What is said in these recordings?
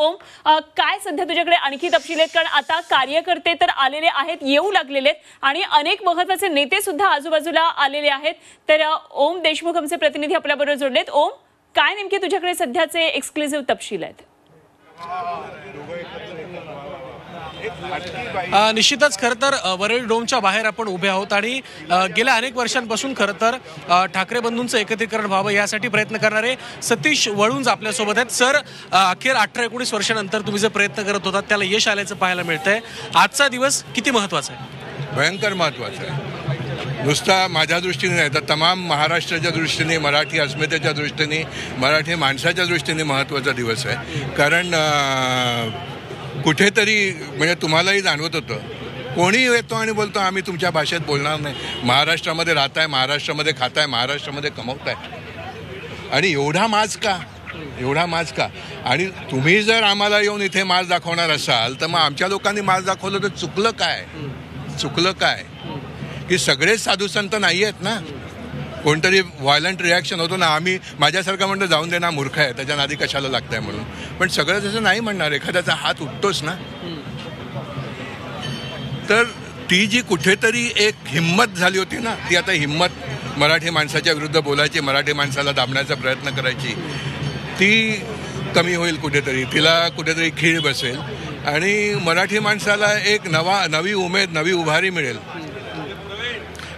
ओम, काय सध्या तुझ्याकडे आणखी तपशील आहेत? कारण आता कार्यकर्ते तर आलेले आहेत, येऊ लागलेले आहेत आणि अनेक महत्त्वाचे नेते सुद्धा आजूबाजूला आलेले आहेत. तर ओम देशमुख आमचे प्रतिनिधी आपल्याबरोबर जोडलेत. ओम, काय नेमके तुझ्याकडे सध्याचे एक्सक्लुझिव्ह तपशील आहेत? निश्चितच खरं तर वरळी डोमच्या बाहेर आपण उभे आहोत आणि गेल्या अनेक वर्षांपासून खरं तर ठाकरे बंधूंचं एकत्रीकरण व्हावं यासाठी प्रयत्न करणारे सतीश वळुंज आपल्यासोबत आहेत. सर, अखेर 18-19 वर्षानंतर तुम्ही जे प्रयत्न करत होता त्याला यश आल्याचं पाहायला मिळतंय. आजचा दिवस किती महत्त्वाचा आहे? भयंकर महत्त्वाचा आहे. नुसता माझ्या दृष्टीने नाही तर तमाम महाराष्ट्राच्या दृष्टीने, मराठी अस्मितेच्या दृष्टीने, मराठी माणसाच्या दृष्टीने महत्त्वाचा दिवस आहे. कारण कुठेतरी म्हणजे तुम्हालाही जाणवत होतं, कोणी येतो आणि बोलतो आम्ही तुमच्या भाषेत बोलणार नाही. महाराष्ट्रामध्ये राहताय, महाराष्ट्रामध्ये खाताय, महाराष्ट्रामध्ये कमवताय आणि एवढा माज का? एवढा माज का? आणि तुम्ही जर आम्हाला येऊन इथे माज दाखवणार असाल तर मग आमच्या लोकांनी माज दाखवलं तर चुकलं काय? चुकलं काय? की सगळेच साधू संत नाही आहेत ना. कोणतरी व्हायलंट रिॲक्शन होतो ना, आम्ही माझ्यासारखं म्हणतो जाऊन दे ना, मूर्ख आहे, त्याच्या नादी कशाला लागताय म्हणून. पण सगळं तसं नाही म्हणणार, एखाद्याचा हात उठतोच ना. तर ती जी कुठेतरी एक हिंमत झाली होती ना, ती आता हिंमत मराठी माणसाच्या विरुद्ध बोलायची, मराठी माणसाला दाबण्याचा प्रयत्न करायची, ती कमी होईल कुठेतरी. तिला कुठेतरी खीळ बसेल आणि मराठी माणसाला एक नवी उमेद, नवी उभारी मिळेल.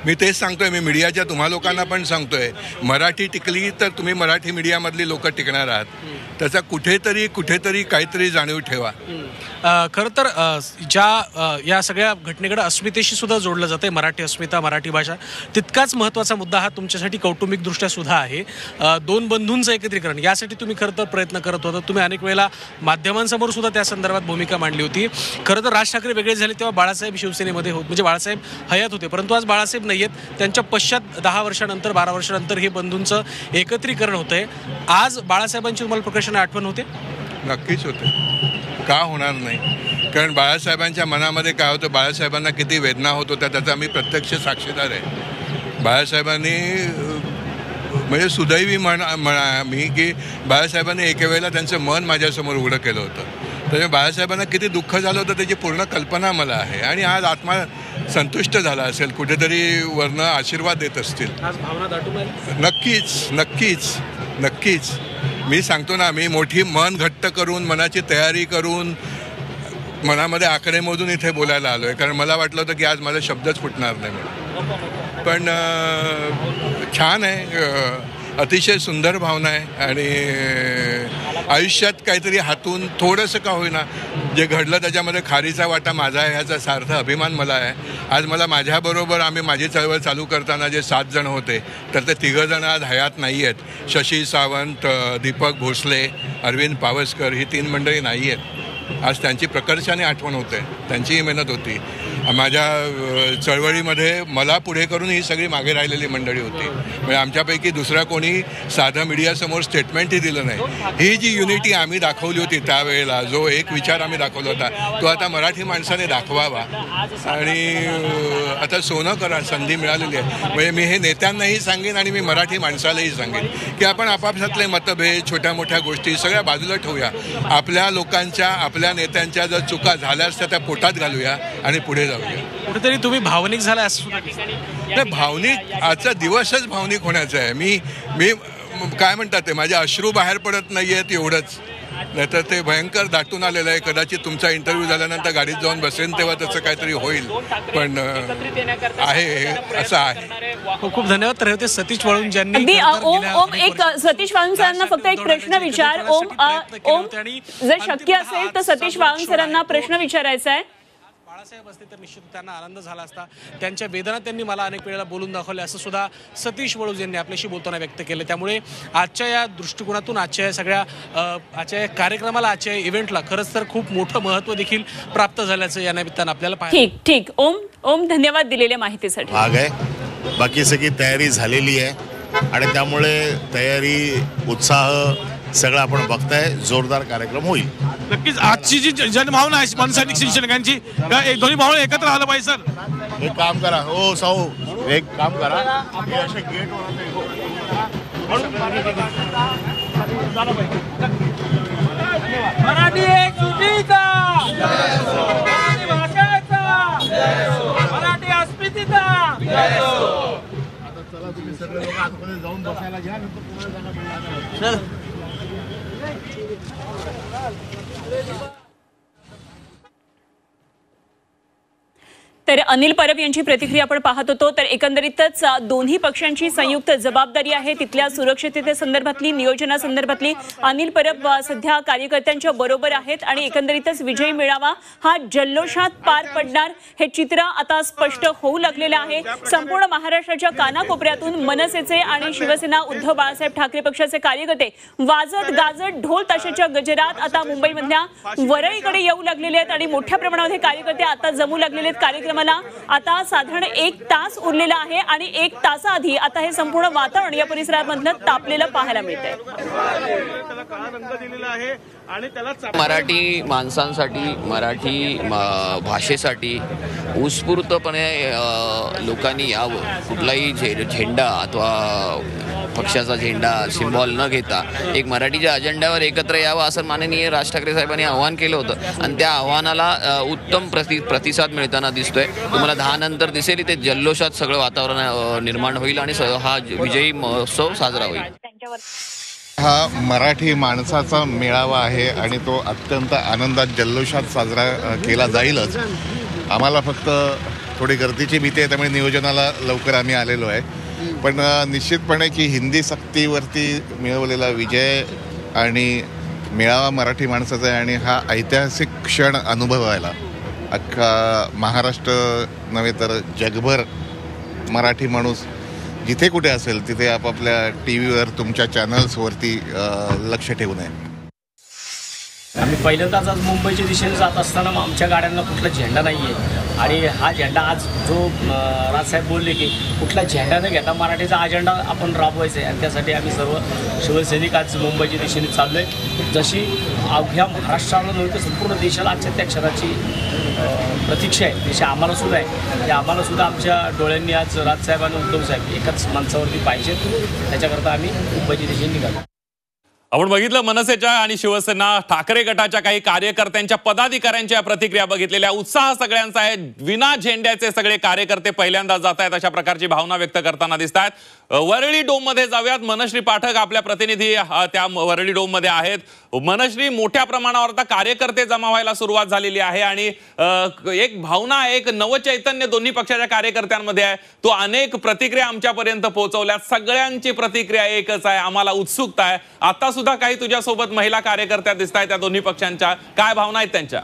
मी तेच सांगतोय, मी मीडियाच्या तुम्हा लोकांना पण सांगतोय, मराठी टिकली तर तुम्ही मराठी मीडियामधली लोक टिकणार आहात. त्याचा कुठेतरी काहीतरी जाणीव ठेवा. खरं तर या सगळ्या घटनेकडे अस्मितेशी सुद्धा जोडलं जाते. मराठी अस्मिता, मराठी भाषा, तितकाच महत्त्वाचा मुद्दा हा तुमच्यासाठी कौटुंबिकदृष्ट्या सुद्धा आहे. दोन बंधूंचं एकत्रीकरण यासाठी तुम्ही खरं तर प्रयत्न करत होता. तुम्ही अनेक वेळेला माध्यमांसमोर सुद्धा त्या संदर्भात भूमिका मांडली होती. खरं तर राज ठाकरे वेगळे झाले तेव्हा बाळासाहेब शिवसेनेमध्ये होते, म्हणजे बाळासाहेब हयात होते, परंतु आज बाळासाहेब नाही आहेत. त्यांच्या पश्चात 10 वर्षानंतर, 12 वर्षानंतर हे बंधूंचं एकत्रीकरण होतंय. आज बाळासाहेबांची तुम्हाला प्रकर्षाने आठवण होते? नक्कीच होते, का होणार नाही? कारण बाळासाहेबांच्या मनामध्ये काय होतं, बाळासाहेबांना किती वेदना होत होत्या त्याचा मी प्रत्यक्ष साक्षीदार आहे. बाळासाहेबांनी म्हणजे सुदैवी म्हणा मी की बाळासाहेबांनी एके वेळेला त्यांचं मन माझ्यासमोर उघडं केलं होतं. त्यामुळे बाळासाहेबांना किती दुःख झालं होतं त्याची पूर्ण कल्पना मला आहे. आणि आज आत्मा संतुष्ट झाला असेल, कुठेतरी वरनं आशीर्वाद देत असतील. आज भावना दाटून आली? नक्कीच नक्कीच नक्कीच. मी सांगतो ना, मी मोठी मन घट्ट करून, मनाची तयारी करून, मनामध्ये आकडे मोजून इथे बोलायला आलो आहे. कारण मला वाटलं होतं की आज माझा शब्दच फुटणार नाही म्हणून. पण छान आहे, अतिशय सुंदर भावना आहे. आणि आयुष्यात काहीतरी हातून थोडंसं का होईना जे घडलं त्याच्यामध्ये खारीचा वाटा माझा आहे ह्याचा सार्थ अभिमान मला आहे. आज मला माझ्याबरोबर आम्ही माझी चळवळ चालू करताना जे 7 जण होते तर ते 3 जण आज हयात नाही आहेत. शशी सावंत, दीपक भोसले, अरविंद पावसकर ही 3 मंडळी नाही आहेत. आज त्यांची प्रकर्षाने आठवण होते, त्यांचीही मेहनत होती. माझ्या चळवळीमध्ये मला पुढे करून ही सगळी मागे राहिलेली मंडळी होती. म्हणजे आमच्यापैकी दुसरा कोणी साधं मीडियासमोर स्टेटमेंटही दिलं नाही. ही जी युनिटी आम्ही दाखवली होती त्यावेळेला, जो एक विचार आम्ही दाखवला होता तो आता मराठी माणसाने दाखवावा. आणि आता सोनं करा, संधी मिळालेली आहे. म्हणजे मी हे नेत्यांनाही सांगेन आणि मी मराठी माणसालाही सांगेन की आपण आपापसातले मतभेद, छोट्या मोठ्या गोष्टी सगळ्या बाजूला ठेवूया. आपल्या लोकांच्या, आपल्या नेत्यांच्या जर चुका झाल्यास तर त्या पोटात घालूया आणि पुढे कुठेतरी तुम्ही भावनिक झाला असं नाही. भावनिक, आजचा दिवसच भावनिक होण्याचा आहे. मी काय म्हणतात ते, माझे अश्रू बाहेर पडत नाही आहेत एवढंच, नाही तर ते भयंकर दाटून आलेलं आहे. कदाचित तुमचा इंटरव्ह्यू झाल्यानंतर गाडीत जाऊन बसेन तेव्हा तसं काहीतरी होईल. पण आहे, असं आहे. खूप धन्यवाद. तर होते सतीश वळुंज यांनी. ओम, एक सतीश वाळुंज सरांना फक्त एक प्रश्न विचार. ओम, जर शक्य असेल तर सतीश वाळुंज सरांना प्रश्न विचारायचा आहे. बाळासाहेब असते तर निश्चित त्यांना आनंद झाला असता. त्यांच्या वेदना त्यांनी मला अनेक वेळेला बोलून दाखवल्या असं सुद्धा सतीश वळुंज यांनी आपल्याशी बोलताना व्यक्त केलं. त्यामुळे आजच्या या दृष्टिकोनातून, आजच्या या सगळ्या आजच्या कार्यक्रमाला, आजच्या इव्हेंटला खरंच तर खूप मोठं महत्त्व देखील प्राप्त झाल्याचं या निमित्तानं आपल्याला पाहायला. ठीक. ओम, धन्यवाद दिलेल्या माहितीसाठी. भाग आहे, बाकी सगळी तयारी झालेली आहे आणि त्यामुळे तयारी, उत्साह सगळं आपण बघताय. जोरदार कार्यक्रम होईल. नक्कीच आजची जी जनभावना आहे मनसैनिक शिवसैनिकांची, दोन्ही भावना एकत्र आलं पाहिजे. सर एक काम करा, हो साऊ, एक काम करा, हे असे गेट मराठी चला तुम्ही सगळे लोक आतमध्ये जाऊन बसायला घ्या, नंतर तुम्हाला जागा मिळणार. तर अनिल परब यांची प्रतिक्रिया आपण पाहत होतो. तर एकंदरीतच दोन्ही पक्षांची संयुक्त जबाबदारी आहे. तिथल्या सुरक्षिततेसंदर्भातली, नियोजनासंदर्भातली अनिल परब सध्या कार्यकर्त्यांच्या बरोबर आहेत आणि एकंदरीतच विजयी मेळावा हा जल्लोषात पार पडणार हे चित्र आता स्पष्ट होऊ लागलेलं आहे. संपूर्ण महाराष्ट्राच्या कानाकोपऱ्यातून मनसेचे आणि शिवसेना उद्धव बाळासाहेब ठाकरे पक्षाचे कार्यकर्ते वाजत गाजत ढोल ताशाच्या गजरात आता मुंबईमधल्या वरळीकडे येऊ लागलेले आहेत आणि मोठ्या प्रमाणामध्ये कार्यकर्ते आता जमू लागलेले आहेत. कार्यक्रमाला आता साधारण 1 तास उरलेला आहे आणि 1 तासाआधी आता हे संपूर्ण वातावरण या परिसरामधलं तापलेलं पाहायला मिळतंय. मराठी माणसांसाठी, मराठी भाषेसाठी उत्स्फूर्तपणे लोकांनी यावं. कुठलाही झेंडा अथवा पक्षाचा झेंडा सिम्बॉल न घेता एक मराठीच्या अजेंड्यावर एकत्र यावं असं माननीय राज ठाकरे साहेबांनी आव्हान केलं होतं आणि त्या आव्हानाला उत्तम प्रतिसाद मिळताना दिसतोय. तुम्हाला 10 नंतर दिसेल ते जल्लोषात सगळं वातावरण निर्माण होईल आणि हा विजयी महोत्सव साजरा होईल. हा मराठी माणसाचा मेळावा आहे आणि तो अत्यंत आनंदात जल्लोषात साजरा केला जाईलच. आम्हाला फक्त थोडी गर्दीची भीती आहे, त्यामुळे नियोजनाला लवकर आम्ही आलेलो आहे. पण निश्चितपणे की हिंदी सक्तीवरती मिळवलेला विजय आणि मेळावा मराठी माणसाचा आहे आणि हा ऐतिहासिक क्षण अनुभवायला अख्खा महाराष्ट्र नव्हे तर जगभर मराठी माणूस जिथे कुठे असेल तिथे आपापल्या टी व्हीवर, तुमच्या चॅनल्सवरती लक्ष ठेवून आहे. आम्ही पहिल्यांदाच आज मुंबईच्या दिशेने जात असताना आमच्या गाड्यांना कुठला झेंडा नाही आहे आणि हा झेंडा आज जो राजसाहेब बोलले की कुठला झेंडा न घेता मराठीचा अजेंडा आपण राबवायचा आहे आणि त्यासाठी आम्ही सर्व शिवसैनिक आज मुंबईच्या दिशेने चाललो आहे. जशी अवघ्या महाराष्ट्राला नव्हे तर संपूर्ण देशाला आजच्या त्या क्षणाची प्रतीक्षा आहे तशी आम्हाला सुद्धा आहे. आम्हाला सुद्धा आमच्या डोळ्यांनी आज राजसाहेब आणि उद्धव साहेब एकाच माणसावरती पाहिजेत. त्याच्याकरता आम्ही मुंबईच्या दिशेने निघालो. आपण बघितलं मनसेच्या आणि शिवसेना ठाकरे गटाच्या काही कार्यकर्त्यांच्या, पदाधिकाऱ्यांच्या प्रतिक्रिया बघितलेल्या. उत्साह सगळ्यांचा आहे. विना झेंड्याचे सगळे कार्यकर्ते पहिल्यांदा जात आहेत अशा प्रकारची भावना व्यक्त करताना दिसत आहेत. वरळी डोममध्ये जाऊयात. मनश्री पाठक आपल्या प्रतिनिधी त्या वरळी डोममध्ये आहेत. मनश्री, मोठ्या प्रमाणावर आता कार्यकर्ते जमा व्हायला सुरुवात झालेली आहे आणि एक भावना, एक नवचैतन्य दोन्ही पक्षाच्या कार्यकर्त्यांमध्ये आहे. तो अनेक प्रतिक्रिया आमच्यापर्यंत पोहोचवल्या. सगळ्यांची प्रतिक्रिया एकच आहे, आम्हाला उत्सुकता आहे. आता सुद्धा काही तुझ्यासोबत महिला कार्यकर्त्या दिसत आहेत त्या दोन्ही पक्षांच्या, काय भावना आहेत त्यांच्या?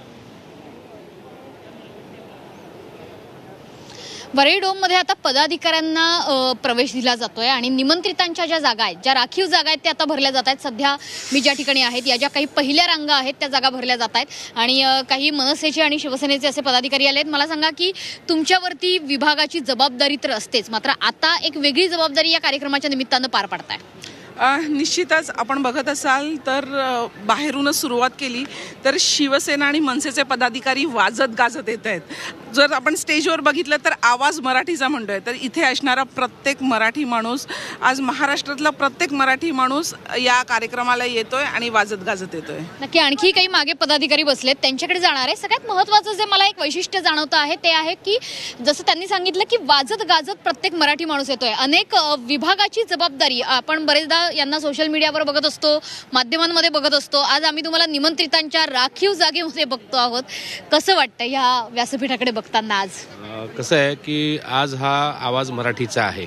वरळी डोममध्ये आता पदाधिकाऱ्यांना प्रवेश दिला जातोय आणि निमंत्रितांच्या ज्या जागा आहेत, ज्या राखीव जागा आहेत त्या आता भरल्या जात आहेत. सध्या मी ज्या ठिकाणी आहेत या ज्या काही पहिल्या रांगा आहेत त्या जागा भरल्या जात आहेत आणि काही मनसेचे आणि शिवसेनेचे असे पदाधिकारी आले आहेत. मला सांगा की तुमच्यावरती विभागाची जबाबदारी तर असतेच, मात्र आता एक वेगळी जबाबदारी या कार्यक्रमाच्या निमित्तानं पार पाडताय. निश्चितच आपण बघत असाल तर बाहेरूनच सुरुवात केली तर शिवसेना आणि मनसेचे पदाधिकारी वाजत गाजत येत आहेत. जर आपण स्टेजवर बघितलं तर आवाज मराठीचा म्हणतोय, तर इथे असणारा प्रत्येक मराठी माणूस, आज महाराष्ट्रातला प्रत्येक मराठी माणूस या कार्यक्रमाला येतोय आणि वाजत गाजत येतोय. नक्की आणखी काही मागे पदाधिकारी बसलेत, त्यांच्याकडे जाणार आहे. सगळ्यात महत्त्वाचं जे मला एक वैशिष्ट्य जाणवतं आहे ते आहे की जसं त्यांनी सांगितलं की वाजत गाजत प्रत्येक मराठी माणूस येतोय. अनेक विभागाची जबाबदारी आपण बरेचदा यांना सोशल मीडियावर बघत असतो, माध्यमांमध्ये बघत असतो. आज आम्ही तुम्हाला निमंत्रितांच्या राखीव जागेमध्ये बघतो आहोत. कसं वाटतं या व्यासपीठाकडे बघताना? आज कसं आहे की आज हा आवाज मराठीचा आहे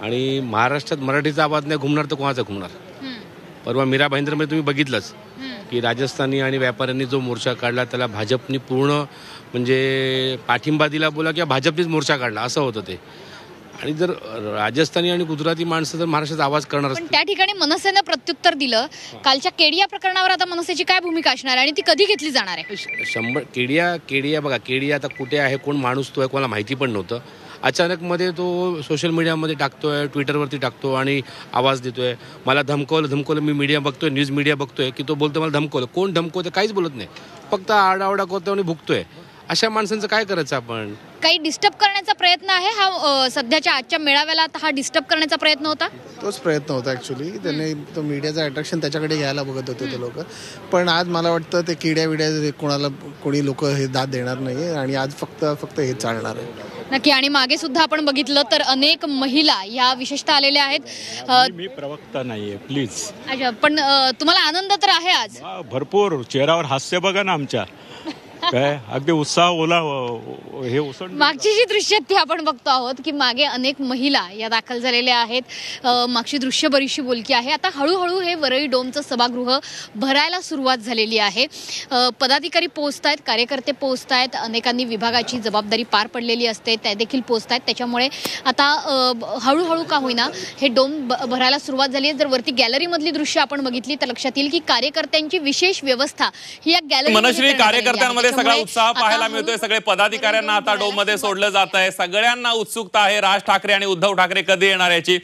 आणि महाराष्ट्रात मराठीचा आवाज नाही घुमणार तर कोणाचा घुमणार? परवा मीरा भाईंदरमध्ये तुम्ही बघितलंच की राजस्थानी आणि व्यापाऱ्यांनी जो मोर्चा काढला त्याला भाजपनी पूर्ण म्हणजे पाठिंबा दिला, बोला किंवा भाजपनीच मोर्चा काढला असं होतं ते. आणि जर राजस्थानी आणि गुजराती माणसं जर महाराष्ट्रात आवाज करणार पण त्या ठिकाणी मनसेनं प्रत्युत्तर दिलं. कालच्या केडिया प्रकरणावर आता मनसेची काय भूमिका असणार आणि ती कधी घेतली जाणार आहे? 100 केडिया बघा, केडिया आता कुठे आहे, कोण माणूस तो आहे, कोणाला माहिती पण नव्हतं. अचानक मध्ये तो सोशल मीडियामध्ये टाकतोय, ट्विटरवरती टाकतो आणि आवाज देतोय. मला धमकवलं. मी मीडिया बघतोय, न्यूज मीडिया बघतोय की तो बोलतो मला धमकवलं. कोण धमकवतं काहीच बोलत नाही, फक्त आरडाओरडा करतो आणि भुकतोय. अशा माणसांचं काय करायचं आपण? काही डिस्टर्ब करण्याचा प्रयत्न आहे हा सध्याच्या आजच्या मेळाव्याला? हा डिस्टर्ब करण्याचा प्रयत्न होता? तोच प्रयत्न होता ॲक्च्युली. त्यांनी तो मीडियाचं अट्रॅक्शन त्याच्याकडे घ्यायला बघत होते ते लोक. पण आज मला वाटतं ते किड्या कोणी लोक हे दाद देणार नाही आणि आज फक्त हे चालणार आहे. नक्की. आणि मागे सुद्धा आपण बघितलं तर अनेक महिला या विशेषतः आलेल्या आहेत. मी प्रवक्ता नाहीये प्लीज. अच्छा, पण तुम्हाला आनंद तर आहे आज? भरपूर चेहऱ्यावर हास्य बघा ना आमच्या, काय अगदी उत्साह ओला हे उसळ. मागची जी दृश्य ती आपण बघतो आहोत की मागे अनेक महिला या दाखल झालेल्या आहेत. मागची दृश्य बरीचशी बोलकी आहे. आता हळूहळू हे वरळी डोमचं सभागृह भरायला सुरुवात झालेली आहे. पदाधिकारी पोहोचत आहेत, कार्यकर्ते पोहोचत आहेत, अनेकांनी विभागाची जबाबदारी पार पडलेली असते त्या देखील पोहोचत आहेत. त्याच्यामुळे आता हळूहळू का होईना हे डोम भरायला सुरुवात झाली आहे. जर वरती गॅलरीमधली दृश्य आपण बघितली तर लक्षात येईल की कार्यकर्त्यांची विशेष व्यवस्था ही या गॅलरी मनश्री, कार्यकर्त्यांमध्ये सगळा उत्साह पाहायला मिळतोय. सगळे पदाधिकाऱ्यांना आता डोम मध्ये सोडलं जात आहे. सगळ्यांना उत्सुकता आहे राज ठाकरे आणि उद्धव ठाकरे कधी येणार याची.